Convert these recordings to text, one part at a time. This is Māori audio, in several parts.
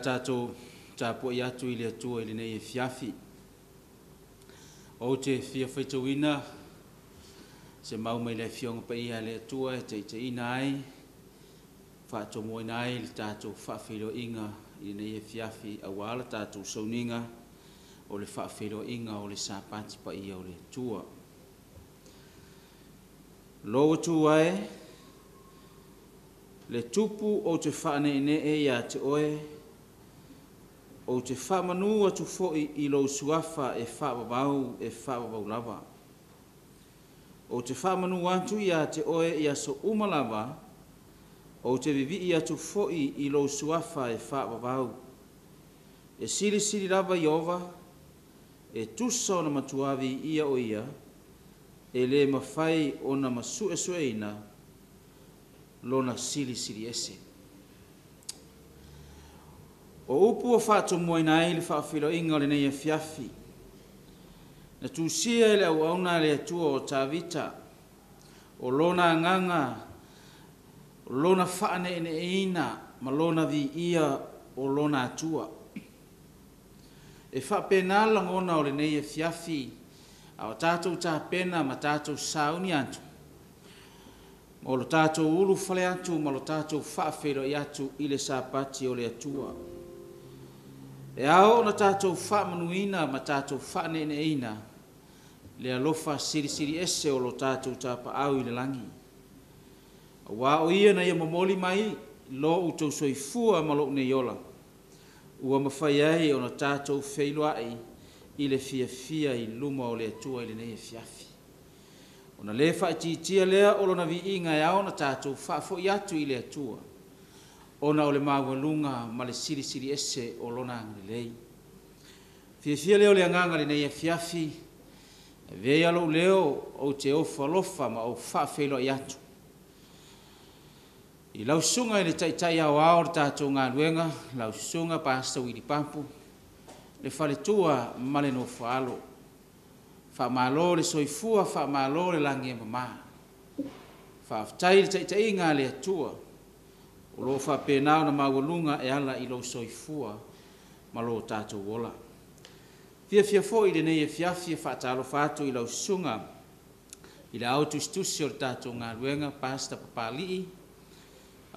tātou tāpua i atu i le atua i le nei e fiafi. O te Faafeiloaiga se mau mai le fionga pa ia le atua e te ina ai, whaatomoina ai le tātou Faafeiloaiga i le nei e fiafi a wala tātou sauninga o le Faafeiloaiga o le Sapati pa ia o le atua. Lo atu ai, le tupu o te whaanene e ia te oe, o te whamanu atu fo'i i lo suafa e whaababau lava. O te whamanu atu ia te oe ia so umalava, o te vivi atu fo'i i lo suafa e whaababau. E siri lava iova, e tusa o na matuavi ia o ia, e le mawhai o na masuesueina, lona siri ese. O upu o whaatomoina ai le Faafeiloaiga o le nei e fiafi. Na tūsia le au auna le atua o tāvita, o lona nganga, o lona whaaneeneina, ma lona vi ia o lona atua. E whapena langona o le nei e fiafi, a o tātou tāpena ma tātou sauni atu. O lo tātou ulu whale atu, ma lo tātou Faafeiloi atu i le Sapati o le atua. E ao na tātou whaamanuina ma tātou whaaneeneina, le alofa siri ese o lo tātou tāpa au i le langi. Wa o ia na ia mamoli mai, lo utou soifua ma lo neiola. Ua mawhai ai o na tātou Faafeiloai i le fia i luma o le atua i le nei e fiafi. O na le whaititia lea o lona vi inga e ao na tātou whaafoi atu i le atua. O na o le mawalunga ma le siri ese o lona angalelei. Fia leo le anganga le nei e fiafi, vei alo leo o te ofa lofa ma o Faafeiloi atu. I lausunga i le taitai au ao le tātou ngā luenga, lausunga pasta wili papu, le whaletua ma le no whaalo. Whaamalo le soifua, whaamalo le langi e mama. Whaaftai le taitai ngā le atua, o lo whapenao na mawalunga e ala i lo soifua, ma lo tātou wola. Fia fo i le nei e fiafi e whaatalo whātu i lausunga, i le autustusi o le tātou ngā luenga, pasta papalii,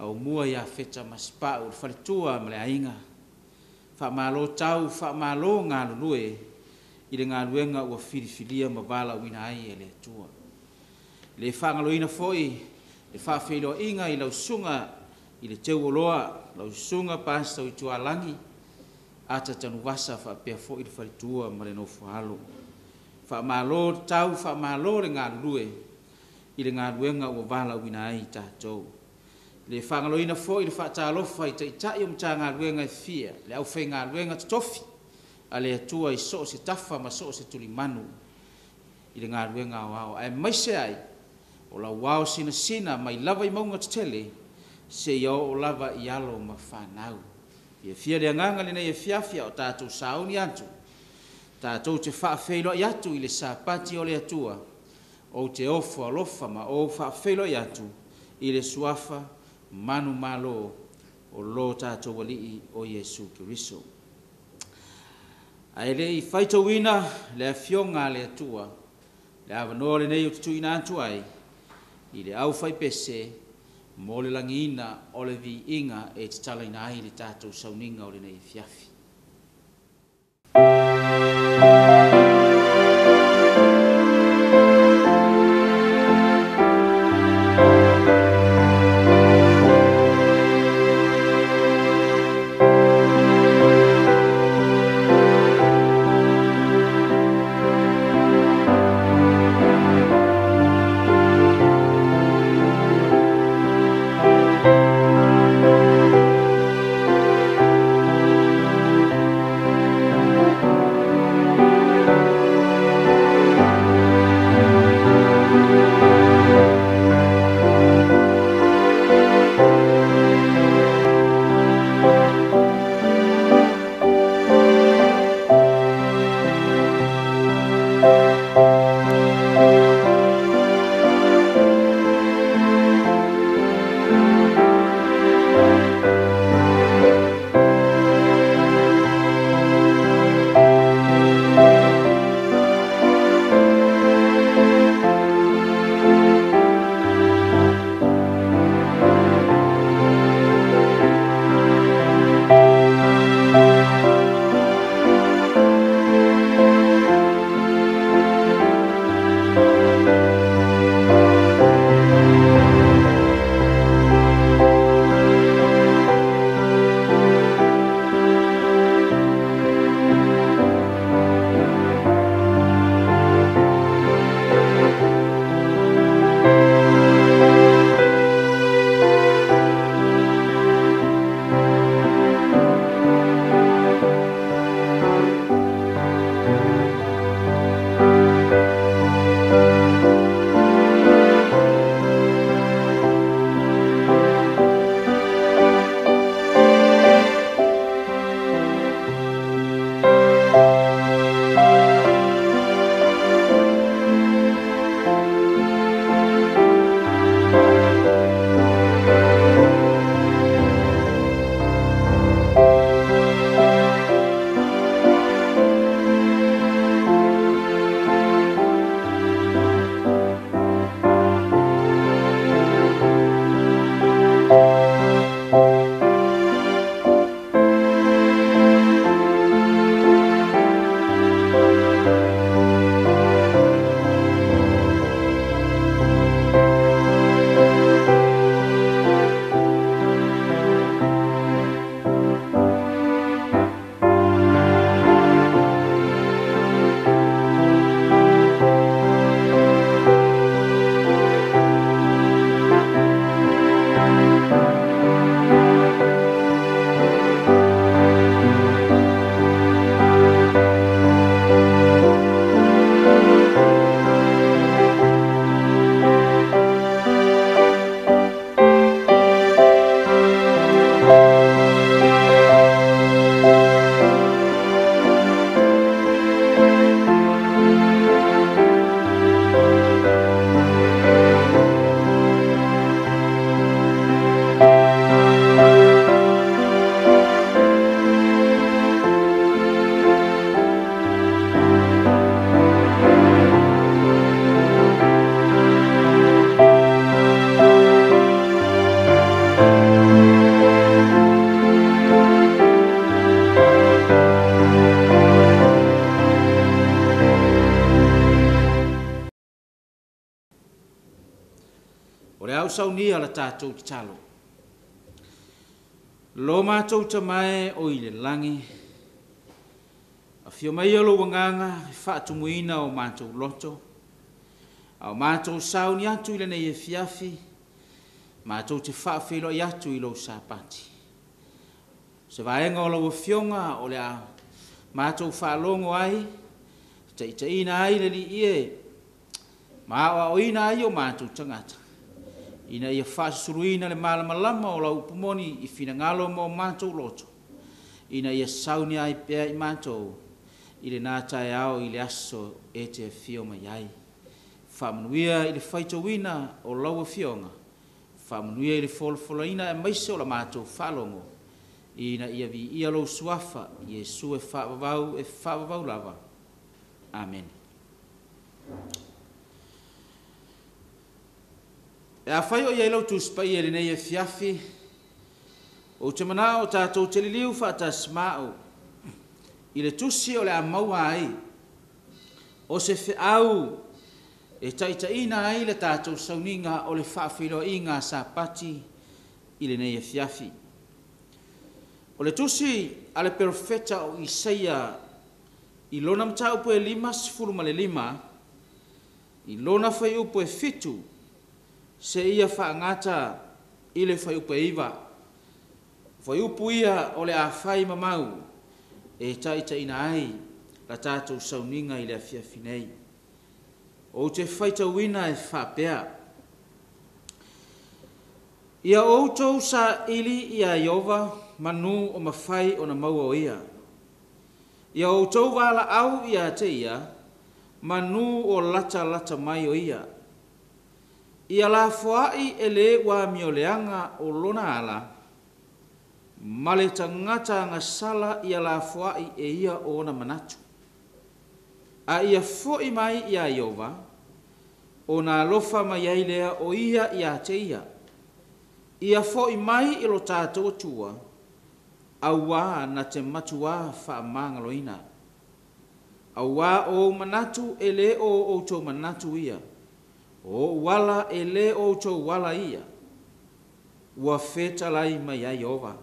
au mua ia feta maspa o le whaletua ma le ainga. Whaamalo tau, whaamalo ngā lulue, i le ngā luenga ua whiriwhiria ma wala wina ai e le atua. Le whangaloina foi, le Faafeiloaiga i lausunga i le teu oloa, lausunga pasta o i tualangi, ata tanu wasa whaapea foi i le whaletua ma le nofu halo. Whaamalo tau, whaamalo le ngā lulue, i le ngā luenga ua wala wina ai tātou. Le whangaloina foi, le whaatalofa i taitai o mta ngā luenga e fia, le au whai ngā luenga tofi, a le atua i so se tafa ma so se tuli manu i le ngā ruenga o ao. Ai maise ai, o la wao sina mai lava i maunga tele, se i o lava i alo ma whanau. I e fia le anganga le nei e fiafia o tātou sauni atu, tātou te Faafeiloi atu i le Sapati o le atua, o te ofa alofa ma o Faafeiloi atu i le suafa manu malo o lo tātou walii o Yesu Kiriso. Ai le i whaitawina le a fionga le atua, le awanoa le nei o tutuina atu ai, i le au whai pese, mo le langina o le vi inga e te talaina ai le tātou sauninga o le nei fiafi. o le au saunia la tātou ki talo. Lo mātou tamae o i le langi, a fio mai alo wanganga, whaatumuina o mātou loto, au mātou sauni atu i le nei e fiafi, mātou te faafeiloaiga atu i lo sapati. Se vaenga o lau fionga o le a mātou whaalongo ai, te ina ai le li ie, maa o ina ai o mātou tangata. Ina ia whaasuruina le malamalama o lau upumoni i finangalo mo mātou loto. Ina ia sauni ai pēr i mātou, i le nātai au i le aso e te fio mai ai. Whamanuia i le whaitawina o lau fionga. Whamanuia i le folofolaina e maise o la mātou whalongo. Ina ia vi ia lo suafa, Iesu e whaavavau lava. Amen. E a whai o iei lau tūspai e le nei e fiafi, o te mana o tātou te liliu whaatas māu, i le tusi o le a maua ai, o se whiau e taitaina ai le tātou sauninga o le Faafeiloaiga Sapati i le nei e fiafi. O le tusi a le profeta o Isaia i lona mta upo e 5:5, i lona whai upo e 7, se ia whaangata i le whai upo e 9. Whai upo ia o le a whai mamau e taitaina ai la tātou sauninga i le afiafi nei. O te whaitawina e whapea. Ia outou sa ili ia Iova manu o mawhai o na maua o ia. Ia outou wala au ia te ia, manu o lata mai o ia. Ia la fuai e le wa mioleanga o lona ala, ma le tangata ngasala ia la fuai e ia o na manatu. A ia foi mai ia Iova, o na lofa mai ai lea o ia te ia. Ia foi mai ilo tātou tua, aua na te matua whaamangaloina. Aua o manatu e le o outou manatu ia. O wala e le outou wala ia. Ua whetalai mai ai Iova.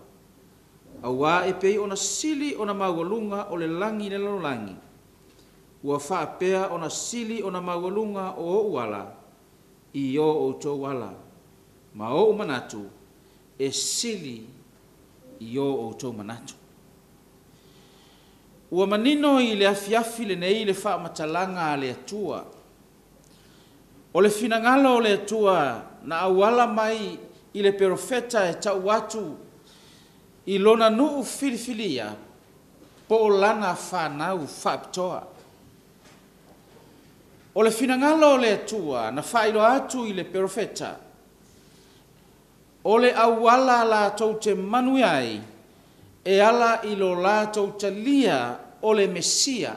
Aua e pei ona sili ona maualunga o le langi le lalolangi. Ua whaapea ona sili ona maualunga o wala i o outou wala. Ma o manatu e sili i o outou manatu. Ua manino i le afiafi le nei le whaamatalanga le atua. O le finangalo o le atua na awala mai i le profeta e tau atu i lona nuu filifilia po o lana whanau whaapitoa. O le finangalo o le atua na whailo atu i le profeta o le awala la tau te manuiai e ala i lo la tau talia o le Mesia.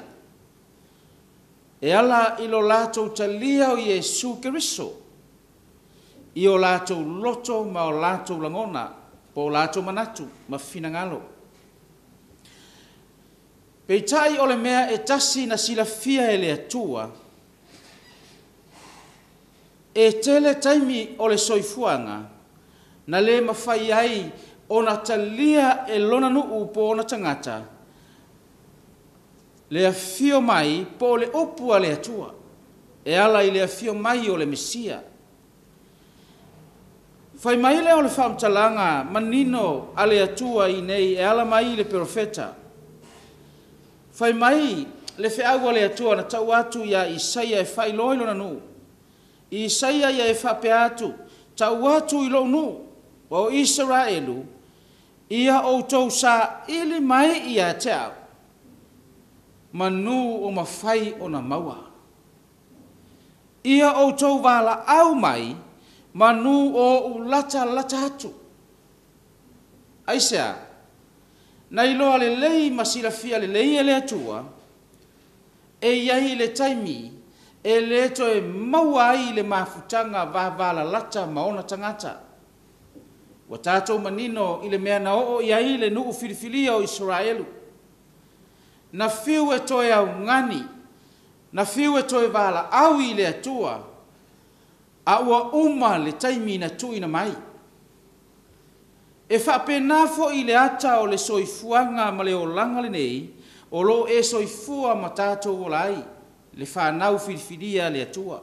E ala i lo la tau talia o Iesu Keriso. I o la tau loto ma o la tau langona po la tau manatu ma finangalo. Peitai o le mea e tasi na silafia e le atua e tele taimi o le soifuanga na le mawhai ai o na talia e lona nuu po o na tangata. Le afio mai po le opua le atua. E ala i le afio mai o le Mesia. Fai mai le o le whaamtalanga manino a le atua i nei e ala mai le profeta. Fai mai le whiaua le atua na tau atu ia Isaia e whai loilo na nuu. Isaia ia e whape atu tau atu i lo nuu. O Israelu, ia outou sa ili mai ia te au. Manu o mawhai o na maua. Ia outou wala au mai, manu o ulata atu. Aisea, na iloa le lei masilafia le lei e le atua, e iai le taimi, e le to e maua i le mafutanga wahala lata maona tangata. Wa tātou manino i le mea na o iai le nuu filifilia o Israelu. Na fiu e toe au ngani, na fiu e toe wala au i le atua, a ua uma le taimi na tuina mai. E whapena fo i le ata o le soifuanga ma le olanga le nei, o lo e soifua ma tātou o lai, le whanau whiriwhiria le atua.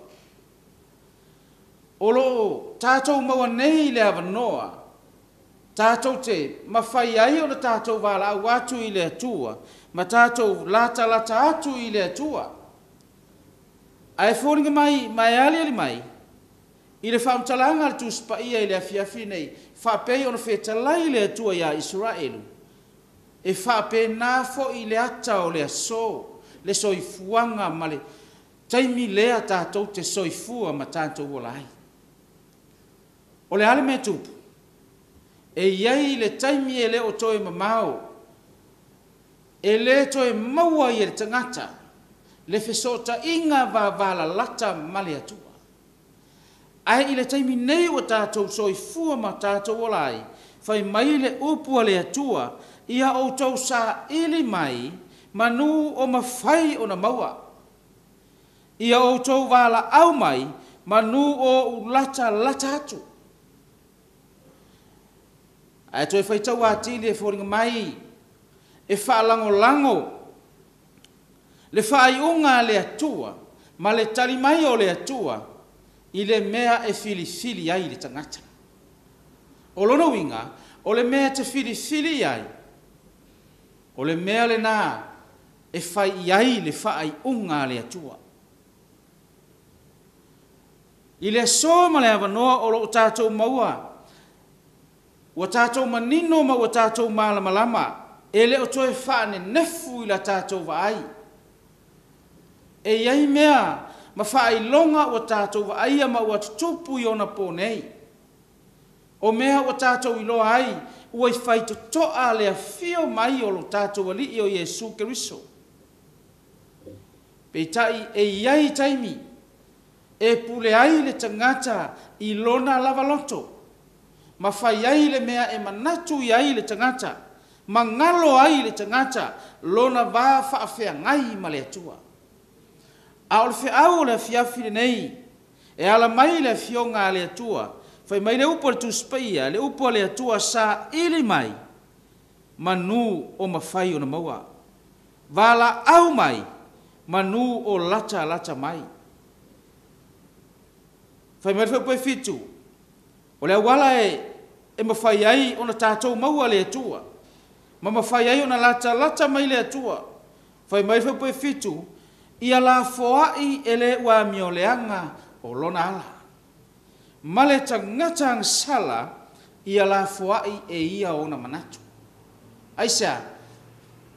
O lo tātou maua nei le avanoa, tātou te mawhai ai o le tātou wala au atu i le atua, ma tātou lata atu i le atua. Ai fōringa mai ali mai, i le whaamtalanga le tūspa ia i le afiafi nei, whapei o na whetalai le atua ia Israelu. E whape nāfo i le ata o le aso, le soifuanga ma le taimi lea tātou te soifua ma tātou o lai. O le ale me tupu, e iai le taimi e le o toe mamao, e le toe maua i le tangata, le fesota inga va lata ma le atua. Ai i le taimi nei o tātou soifua ma tātou o lai, whai mai le upua le atua, ia o tau sa ili mai, manu o mawhai o na maua. Ia o tau wala au mai, manu o lata atu. Ai toi whai tau atili e whoringa mai, e whaalango, le whaiunga le atua, ma le tali mai o le atua, i le mea e fili ai le tangata. O lona winga, o le mea te fili ai, o le mea le nā, e whai ai le whaiunga le atua. I le so ma le avanoa o lo tātou maua, ua tātou manino ma ua tātou malama, e le o toe whaane nefu i la tātou vaai. E iai mea, ma whaai longa ua tātou vaai ma ua tutupu i ona pōnei. O mea ua tātou i loa ai, ua i whai totoa le a fio mai o lo tātou ali i o Jesu Keriso. Peitai e iai taimi, e pule ai le tangata i lona lavaloto, ma whai ai le mea e manatu i ai le tangata, ma ngalo ai le tangata, lona vā whaafea ngai ma le atua. A o le whiau le fiafi le nei, e ala mai le fionga le atua, whai mai le upo le tūspaia, le upo le atua sa ili mai, manu o mawhai o na maua. Vala au mai, manu o lata mai. Whai mai le whai fitu, o le awala e mawhai ai o na tātou maua le atua, ma mawhai ai o na lata mai le atua. Whai mai le whai fitu, ia la foai ele ua mioleanga o lona ala. Ma le tangata ang sala, ia la foai e ia o na manatu. Aisa,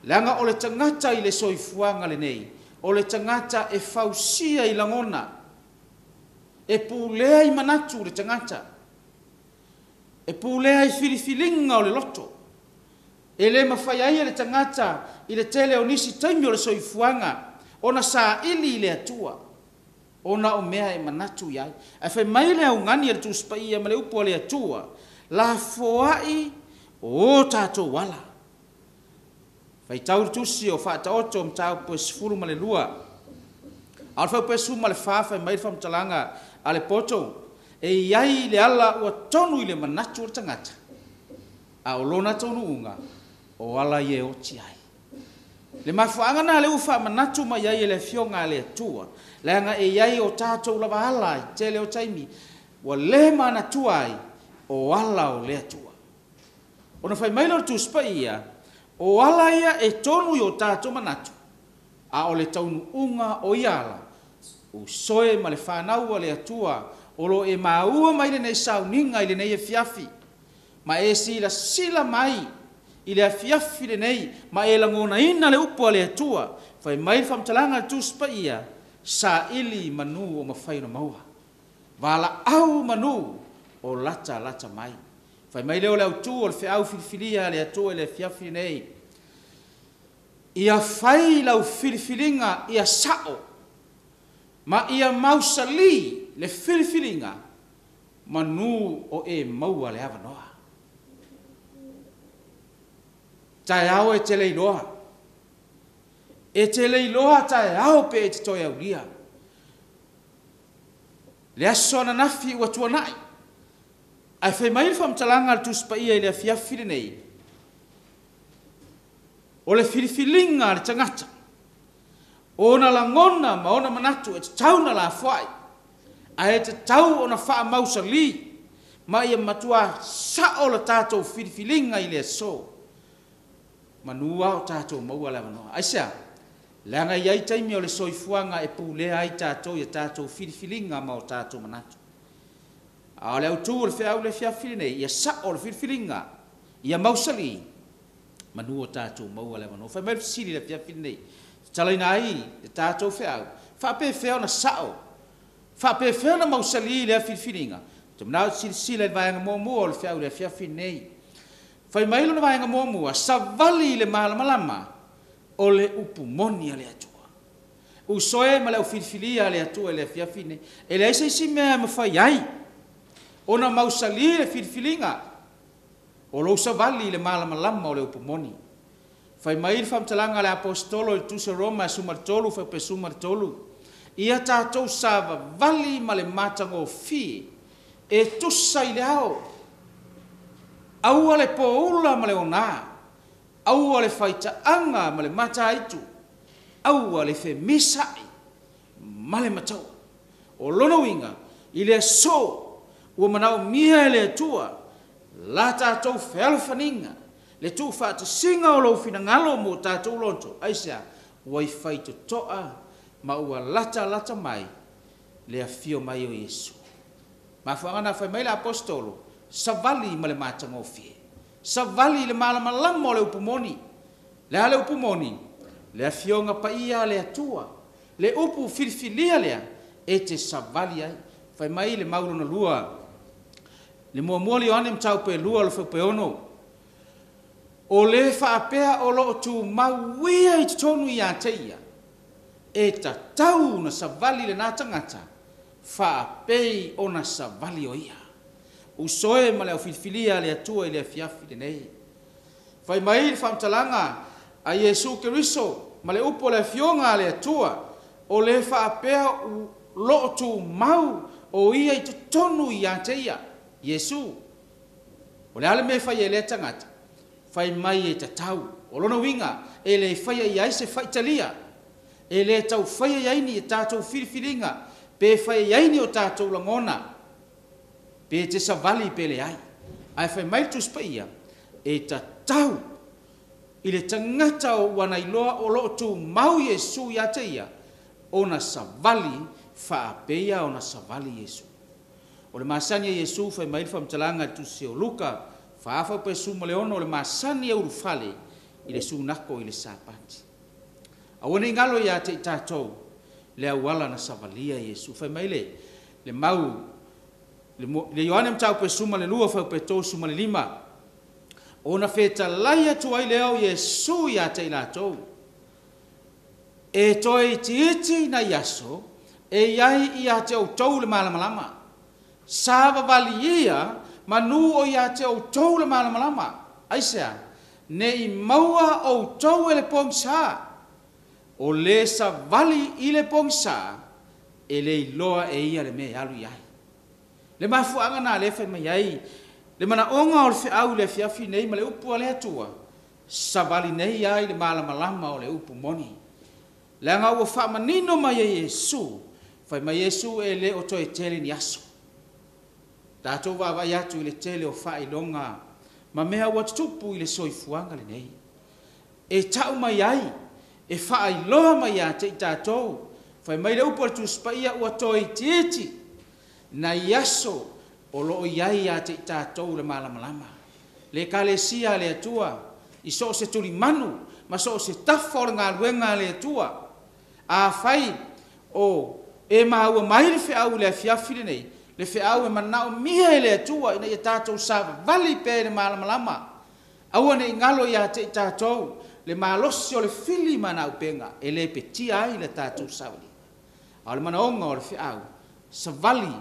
leanga o le tangata i le soifuanga le nei, o le tangata e fausia i langona, e pulea i manatu le tangata, e pulea i filifilinga o le loto, e le mawhaiaia le tangata i le tele o nisi taimi o le soifuanga, ona sa ili le atua, ona o mea e manatu iai. A whai mai le au ngani e le tūspaia ma le upo le atua, la foai o tātou wala. Whai tauri tusi o whaata oto o mtau Pese Fou ma le lua. Al whau Pese Fou ma le whawhai mai wha mtalanga a le poto, e iai le ala ua tonu i le manatu o tangata. A o lona tonu unga, o ala ye o tiai. Le mafuanga na le ufa manatu mai ai le fionga le atua. Le anga e iai o tātou lava ala i te leo taimi. Wa le manatu ai o ala o le atua. O na whai mailo tūspa ia, o ala ia e tonu i o tātou manatu. A o le taunu unga o iala. O soe ma le whanau le atua. O lo e maua mai le nei sauninga i le nei e fiafi. Ma e sila mai. I le afiafi le nei, ma e langona ina le upo le atua, whai mai whamtalanga le tūspa ia, sa ili manu o mawhai na maua. Vala au manu o lata mai. Whai mai leo le autu o le whiau filifilia le atua le afiafi nei. Ia whai lau filifilinga ia sao, ma ia mausali le filifilinga, manu o e maua le avanoa. Tai au e te leiloa. E te leiloa tai au pe e te toi au lia. le aso na nafi ua tuanai ai fai mai fa mtalanga le tuspaia ile afiafi le nei o le filifilinga le tangata ona langona ma ona manatu e tauna la fai ai te tau ona fa mausali ma ia matua sa o le tatou filifilinga ile aso manua o tatou maua la manoa ai sa langa iai taimi o le soifuanga e pulea ai tatou ia tatou filifilinga ma o tatou manatu a le autu o le feau le fiafi nei ia sa o le filifilinga ia mausali manua o tatou maua le manoa fai mai sili le fiafi nei talaina ai le tatou feau fa pe feo na sao fa pe feo na mausali le filifilinga te mana sili vai nga mo le feau le fiafi nei fai mai lo vai nga mo sa vali le malama o le upu moni ale atua. U soe ma le o filfilia ale atua le fiafine. E le aisa isi mea ma fai ai. Ona mausali le filfilinga. O lo savali le malama o le upu moni. Fai mai le famtalanga le apostolo le tusa Roma sumartolu fai pe sumartolu. Ia tātou sava vali ma le matango fi. E tusa i le ao. Aua le poula ma le ona. Aua le faita anga ma le mata aitu. Aua le fe misai ma le matau. O lona winga i le so ua manao mia le atua la tātou whealwhaninga le tū whaata singa o lau finangalo mo tātou lonto. Aisa wai faita toa ma ua lata mai le afio mai o Yesu. Ma whangana whai mai le apostolo savali ma le matango fie. Savali le malama o le upumoni. Le ale upumoni. Le afionga pa ia le atua. Le upu filfilia lea. E te savali ai. Fai mai le mauro na lua. Le mua li oane mtau pe lua le whaupe ono. O le whaapea o lo tu mawia i tonu i a teia. E ta tau na savali le nātangata. Whaapei o na savali o ia. Usoe ma le filfilia le atua i le fiafi le nei. Fai mai le whamtalanga a Yesu Keriso ma le upo le fionga le atua o le whaapea lo tu mau o ia i tonu i a teia. Yesu. O le ale me fai e le tangata. Fai mai e tatau. O lona winga e le fai e ai se fai talia. E le tau fai e aini e tātou filfilinga. Pe fai e aini o tātou langona. Pe te savali pe le ai. Ai fai mai tuspaia e tatau i le tangata o wana iloa o lo tu mau Yesu i ateia. Ona savali whaapeia ona savali Yesu. O le masani a Yesu fai mai whamtalanga tu se o Luka. Whaafau pe suma le ono o le masani a urufale i le sunako i le sapati. Awane ingalo i ate i tātou le awala na savalia Yesu. Fai mai le mau le Ioane mtau pe suma le lua fau pe tō suma le lima. Ona feta laia tu ai leo Yesu i ate i lātou. E toi ti na yaso e iai i ate o tau le malamalama. Sava vali ia manu o ia te o tau le malamalama. Aisea, ne i maua o tau e le pongsa. O le sa vali i le pongsa, e le iloa e ia le me alu iai. Le mafuanga na le fai mai ai, le mana onga o le au le fiafi nei ma le upu ale atua. Sa vali nei ai le malamalama o le upu moni. Le anga ua whaamanino mai e Yesu, fai mai Yesu e le o toi tele ni aso. Tātou wawai atu i le tele o whailonga, ma mea watutupu i le soifuanga le nei. E tau mai ai, e whailoa mai a te i tātou, whai mai le upo atu spaia ua toi tieti, na iaso o loo iai a te i tātou le malamalama. Le kalesia le atua, i so se tuli manu, ma so se tafa o le ngā luenga le atua. A whai o e maua mai le whiau le fiafi le nei, le whiau e manao mia e le atua ina i tātou sava vali pe le malamalama. Aua ne ingalo i a te i tātou le malosi o le fili manao penga e le petia ai le tātou savali. A le manaonga o le whiau sa vali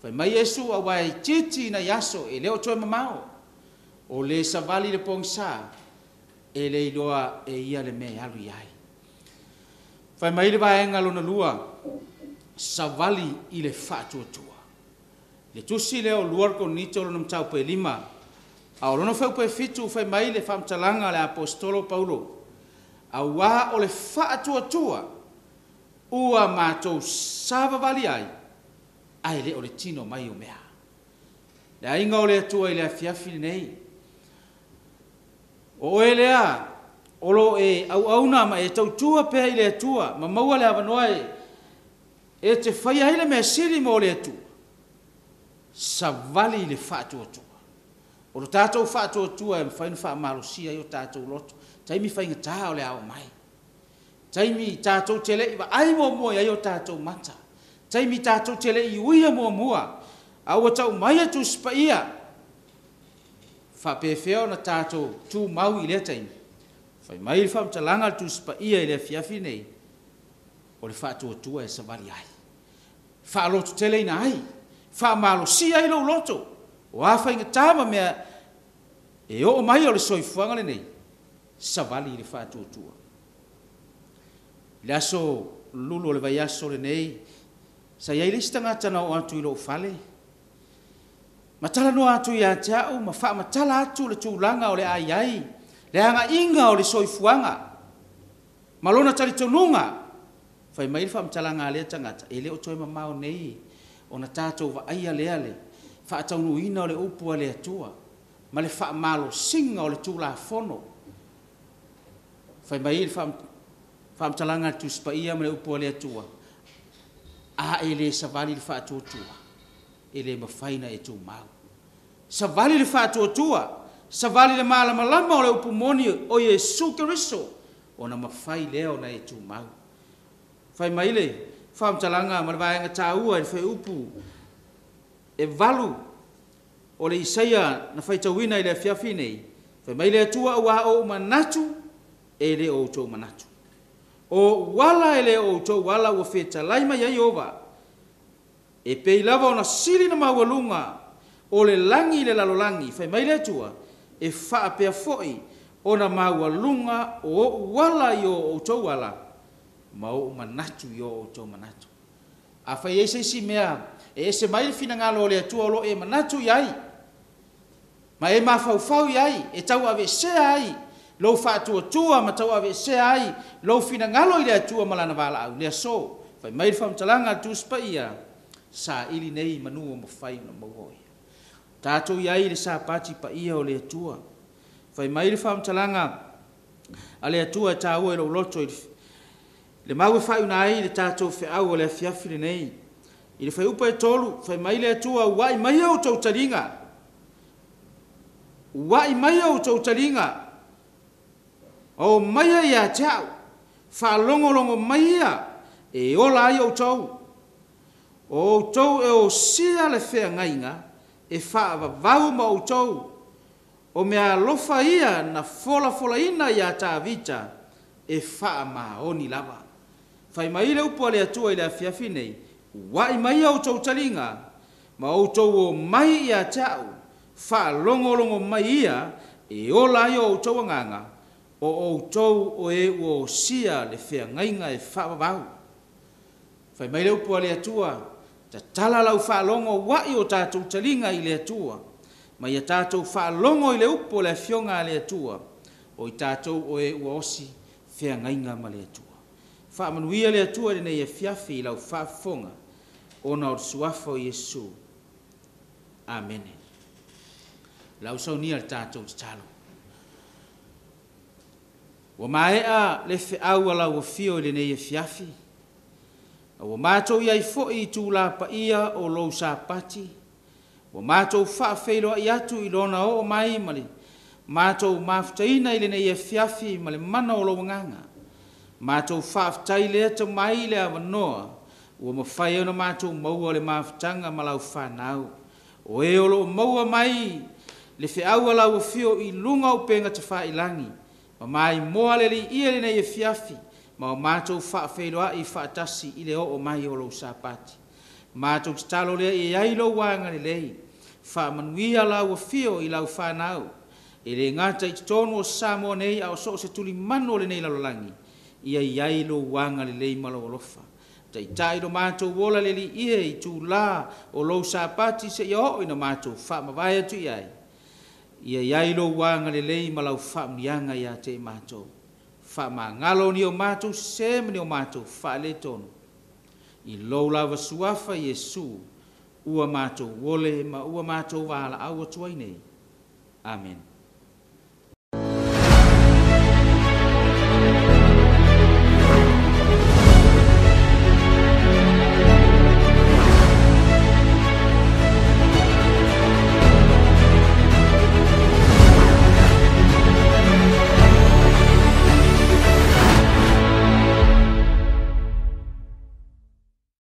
fai mai Yesu a wai titi na yaso e leo toi mamao o le sa vali le pongsa e le iloa e ia le me alu iai. Fai mai le vaenga lona lua sa vali i le whātua tua. Le tusi leo luar ko nito lo mtau pe lima. Au lono feu pe fitu fai mai le famtalanga le apostolo Paulo. Au wa o le faatua tua. Ua matou sava vali ai. Ai le o le tino mai o mea. Le ainga o le atua i le afiafi nei. O elea olo e au na ma e tautua pe i le atua. Ma maua le avanoa e te fai ai le mea siri mo le atua. Sa vali le faatua tua. O lo tātou whātua tua e mwhainu wha marosia i o tātou loto. Taimi whainga tā o le ao mai. Taimi tātou tele i wa ai mua mua i o tātou mata. Taimi tātou tele i uia mua mua. Au a tau mai atu spa ia. Whapewheo na tātou tū mau i lea taimi. Whai mai i whamtalanga tu spa ia i lea fiafi nei. O le whātua tua e sa vali ai. Whaaloto tele ina ai. Wha marosia i lo loto. O awha inga tāma mea e o mai o le soifuanga le nei. Sa vali le whātua tua. Le aso lulu o le vai aso le nei. Sa iai lista ngatana o atu i lo fale. Matala no atu i atau, ma wha matala atu le tūlanga o le ai. Le anga inga o le soifuanga. Malona tali tonunga. Whai mai le wha matalanga lea tangata. E le o toi mamao nei. O na tātou wa aia lea le. Whaatau ina o le upua le atua. Ma le wha malo singa o le tūla fono. Whai mai le wha mtalanga tu spa ia ma le upua le atua. A e le savali le wha tua. E le mawhaina e tū mau. Savali le wha tua. Savali le malama lama o le upumoni o Yesu Keriso. O na mawhai leo na e tū mau. Whai mai le wha mtalanga ma le vaenga tāua e whai upu. E valu o le Isaia na whaitawina i le fiafi nei. Whai mai le atua ua o manatu e le o tō manatu. O wala e le o tō wala ua wheta laima iai ova. E pei lava o na siri na mawalunga o le langi le lalolangi. Whai mai le atua e wha pea foi o na mawalunga o wala i o tō wala. Ma o manatu i o tō manatu. A whai e seisi mea e se mai fina ngalo le atua lo e manatu iai. Ma e mawhauwhau iai, e tau ave se ai, lo whaatua tua ma tau ave se ai, lo fina ngalo i le atua malana wala au. Lea so, whai mai whamtalanga tu spa ia, sa ili nei manua mo whai na mauhoi. Tātou iai le sapati pa ia o le atua. Whai mai whamtalanga a le atua tā ua e lo loto le mau e whai unai le tātou whiau o le fiafiri nei. I le whai upa e tolu, whai mai le atua wai mai au tau taringa. Wai mai au tau taringa. O mai ia tau. Wha longo mai ia. E ola ai au tau. O tau e o sia le whea ngainga. E wha vavau ma au tau. O mea lofa ia na fola ina ia tā vita. E wha maoni lava. Whai mai le upa le atua i le fiafi nei. Wai mai au tau taringa, ma au tau o mai ia tau, wha longo mai ia, e ola i au tau anganga, o au tau o e o sia le whea ngainga e wha wavau. Whai mai le upua le atua, ta tala lau wha longo wai o tātou taringa i le atua, ma ia tātou wha longo i le upo le fionga le atua, o i tātou o e o osi whea ngainga ma le atua. Wha manuia le atua le nei e fiafi i lau wha fonga, ona o suafa o Yesu. Amen. Lau saunia le tātou te talo. Wa maea le whiau ala ua fio le nei e fiafi. Wa mātou iai fo'i tū la pa ia o lou sapati. Wa mātou faafeiloaiga i atu i lona o mai male. Mātou mafutaina i le nei e fiafi male mana o lou nganga. Mātou faafutai lea tau mai le avanoa. Ua mawhai ona mātou maua le mawhitanga ma lau whanau. O e olo maua mai le whiau ala ua fio i lunga o penga te whailangi. Ma mai moa le li ia le nei e fiafi. Ma o mātou whaafeiloa i whaatasi i le o mai o lou sapati. Mātou te talo lea i ailo wanga le lei. Faamanuia la ua fio i lau whanau. E le ngata i tonu o Samoa nei a o so se tuli mano le nei lalolangi. Ia i ailo wanga le lei malo olofa. tai do mātou wola le li ia I tū la o lou sapati se ia hoi na mātou whaamawai atu iai. Ia iai lo wanga le lei ma lau whaamianga ia te mātou. Whaamangalo ni o mātou se mani o mātou whaale tonu. I lou lava suafa Yesu ua mātou wole ma ua mātou wala awa tuai nei. Amen.